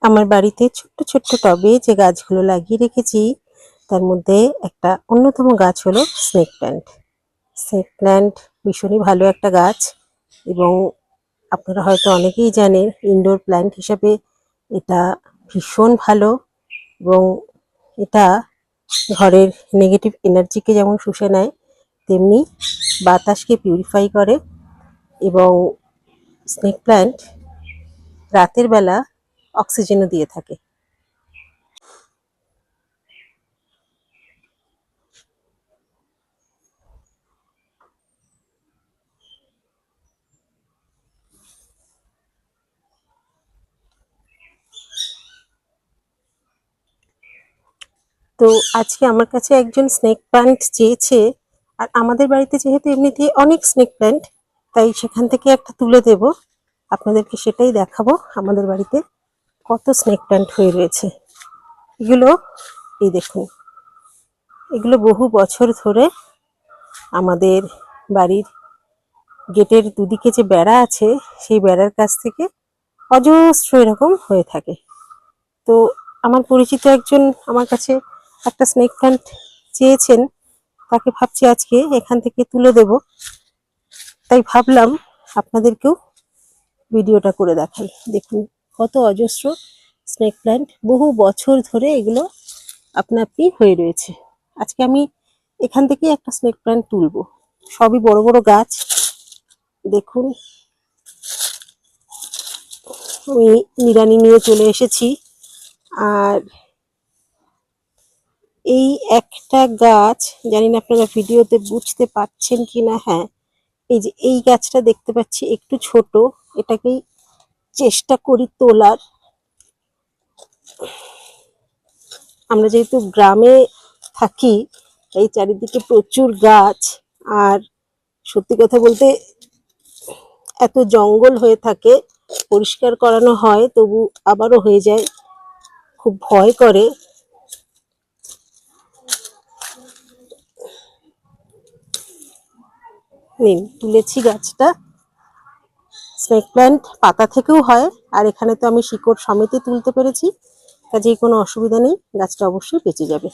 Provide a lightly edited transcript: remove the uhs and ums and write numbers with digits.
আমার বাড়িতে ছোট্ট ছোট্ট টবে যে গাছগুলো লাগিয়ে রেখেছি তার মধ্যে একটা অন্যতম গাছ হলো স্নেক প্ল্যান্ট। স্নেক প্ল্যান্ট ভীষণই ভালো একটা গাছ এবং আপনারা হয়তো অনেকেই জানেন ইনডোর প্ল্যান্ট হিসাবে এটা ভীষণ ভালো এবং এটা ঘরের নেগেটিভ এনার্জিকে যেমন শুষে নেয় তেমনি বাতাসকে পিউরিফাই করে এবং স্নেক প্ল্যান্ট রাতের বেলা অক্সিজেনও দিয়ে থাকে। তো আজকে আমার কাছে একজন স্নেক প্ল্যান্ট চেয়েছে, আর আমাদের বাড়িতে যেহেতু এমনিতেই অনেক স্নেক প্ল্যান্ট, তাই সেখান থেকে একটা তুলে দেব, আপনাদেরকে সেটাই দেখাবো আমাদের বাড়িতে কত স্নেক প্ল্যান্ট হয়ে রয়েছে। এগুলো এই দেখুন, এগুলো বহু বছর ধরে আমাদের বাড়ির গেটের দুদিকে যে বেড়া আছে সেই বেড়ার কাছ থেকে অজস্র এরকম হয়ে থাকে। তো আমার পরিচিত একজন আমার কাছে একটা স্নেক প্ল্যান্ট চেয়েছেন, তাকে ভাবছি আজকে এখান থেকে তুলে দেব, তাই ভাবলাম আপনাদেরকেও ভিডিওটা করে দেখাই। দেখুন কত অজস্র স্নেক প্ল্যান্ট, বহু বছর ধরে এগুলো আপনা আপনি হয়ে রয়েছে। আজকে আমি এখান থেকে একটা স্নেক প্ল্যান্ট তুলবো, সবই বড় বড় গাছ। দেখুন আমি নিড়ানি নিয়ে চলে এসেছি, আর এই একটা গাছ, জানি না আপনারা ভিডিওতে বুঝতে পারছেন কিনা, হ্যাঁ এই যে এই গাছটা দেখতে পাচ্ছি একটু ছোট, এটাকেই চেষ্টা করি তোলার। আমরা যেহেতু গ্রামে থাকি এই চারিদিকে প্রচুর গাছ, আর সত্যি কথা বলতে এত জঙ্গল হয়ে থাকে, পরিষ্কার করানো হয় তবু আবারও হয়ে যায়, খুব ভয় করে। নিন তুলেছি গাছটা। স্নেক প্ল্যান্ট পাতা থেকেও হয়, আর এখানে তো আমি শিকড় সমেতই তুলতে পেরেছি, কাজেই কোনো অসুবিধা নেই, গাছটা অবশ্যই বেঁচে যাবে।